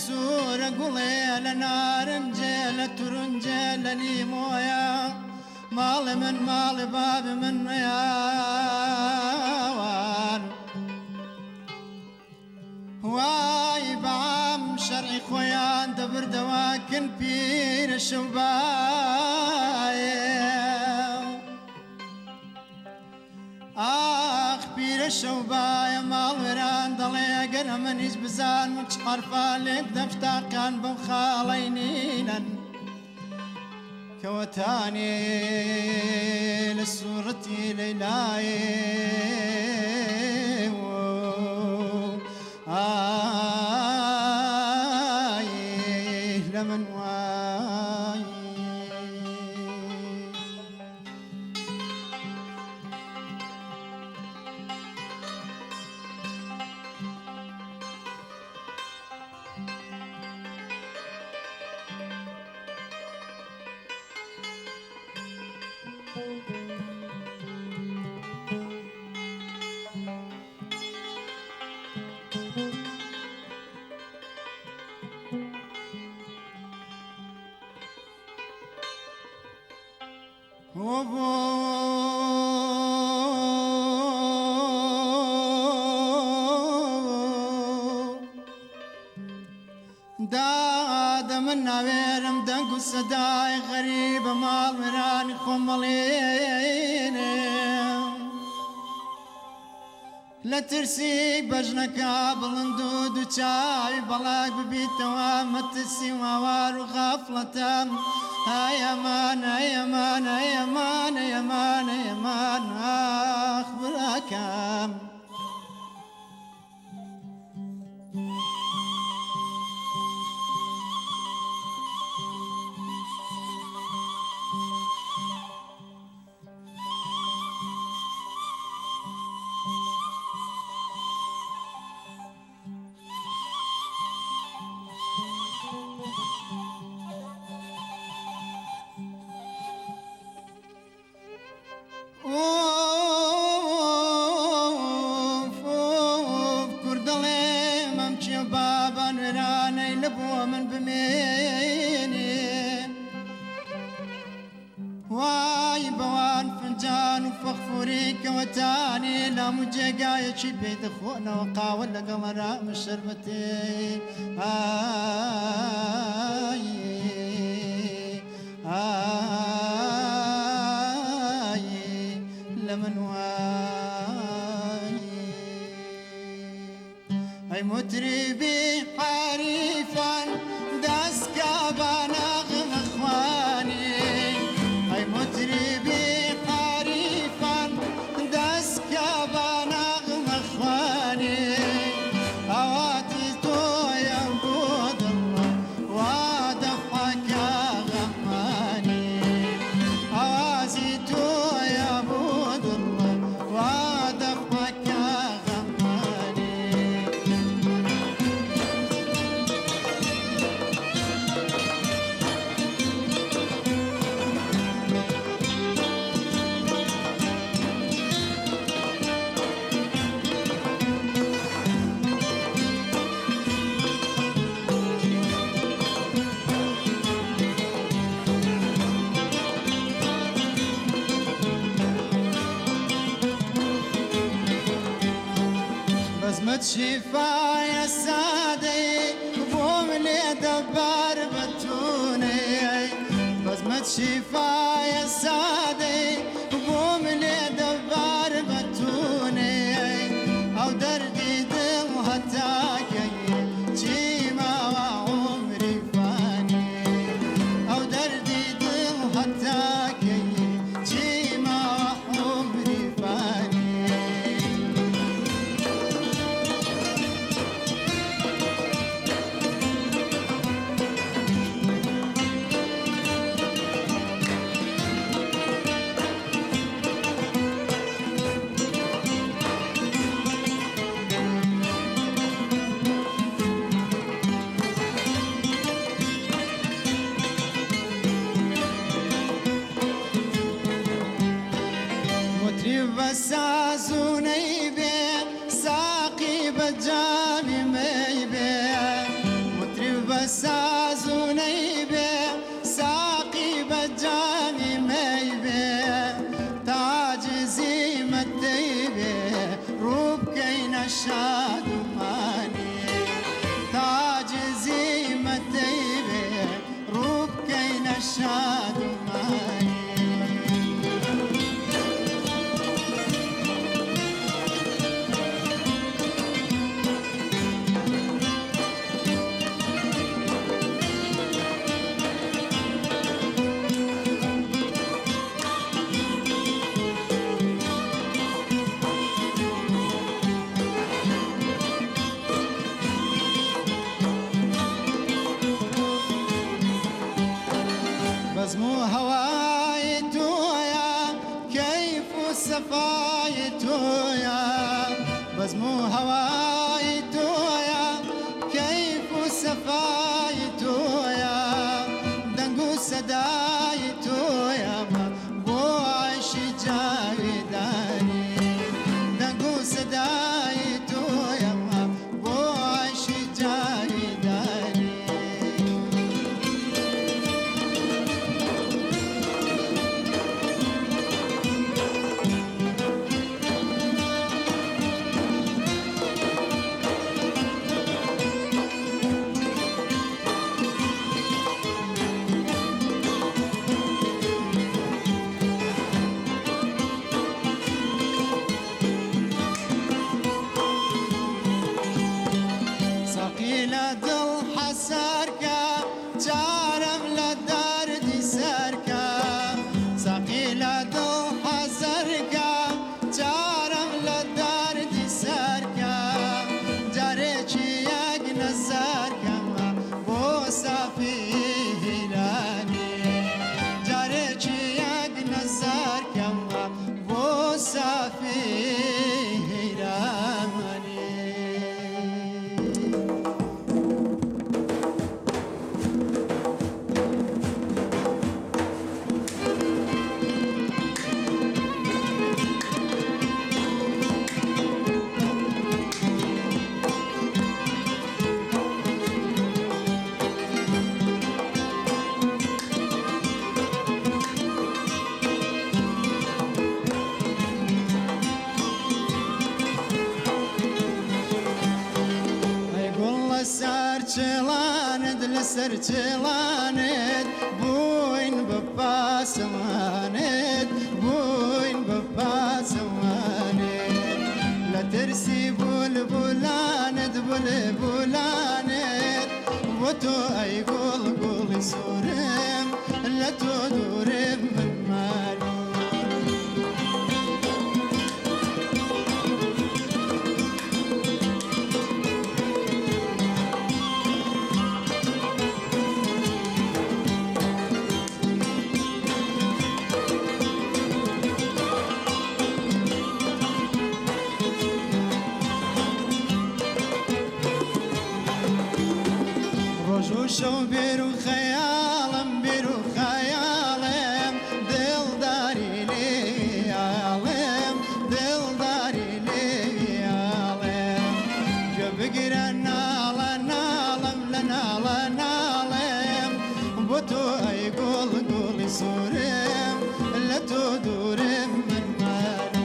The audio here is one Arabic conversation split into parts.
سورة قولي لنارنجي لترنجي لليمويا مال من مال باب من ياوان واي بعم شرعي خويان دبر دواكن بير الشوبايا آخ بير الشوبايا مال وران ضلي قنا منيش بزان مش عارفة لك دفتر كان بخالينينا كوتاني لصورتي ليلاي لمن واي داد من نويرم دنقو الصداي غريب مال مراني خمالين لا ترسي بجنك بلندود وشاي بلاك ببيتوا متسي ووار وغفلة هيا مان هيا مان هيا مان هيا مان هيا مان أخبرك من بميني واي بوان فنجان وفخفوري كوتاني لا مجيقايا شي بيت اخونا وقاول لقمرا من شربتي لمن واي اي متربي حريفا داسكا بنغم اخواني اي متربي حريفا داسكا بنغم اخواني اواتي تو يا بود الله ودفعك غماني اواتي تو يا بود الله ودفعك بزمة شفايا السادي قوم لي دبر بتوني بزمة شفايا السادي قوم لي دبر بتوني او دردي دم هتاكي جيما وعمري فاني او دردي دم هتاكي جيما وعمري فاني بسازوني بي ساقي بجامي ميبي مطرب سازوني به ساقي بجامي ميبه تعجزي متيبه روبكين الشادماني تعجزي متيبه روبكين الشادماني بزمو هواي تويا كيف السفاي تويا بزمو هواي تويا كيف السفاي تويا دنقو سداي تويا ما بوعش جاوداني دنقو سداي تويا ما بوعش جاوداني دل حساركا جارم لدار دي ساركا ساقيلا دل حساركا جارم لدار دي ساركا جاريشي ياق نزاركا ما بو صافي هلاني جاريشي ياق نزاركا ما بو صافي هلاني چلاند لسر چلاند بوین بپاسماند بوین بپاسماند لترسی بلبلاند بلبلاند و تو ای گل گل سورم لتو دورم من مالو شو بيرو خيالم دل داري لي عالم دل داري لي عالم جو بقرا نالم لنالم بوتو اي قول سورم لتو دورم من مالو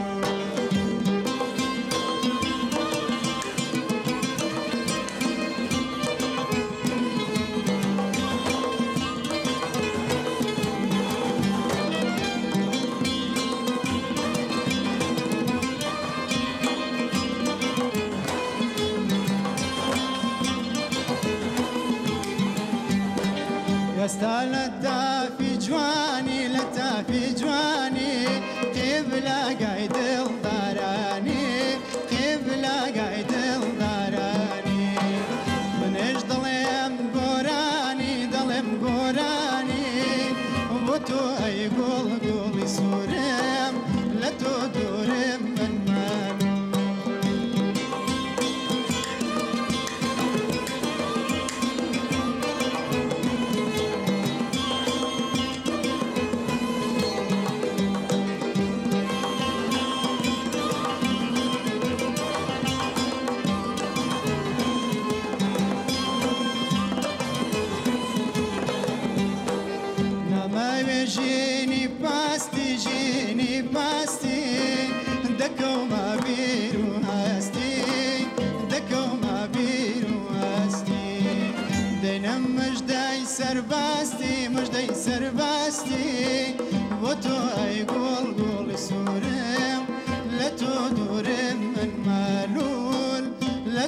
يستالتا في جواني لتا في جواني قبلة قايد الضراني قبلة قايد الضراني من ايش ظلم قراني وبتو اي قول سورم لتو دورم من مالو مجدي سربستي مجدي سربستي بوتو اي قول سوري لا تدور من مالول لا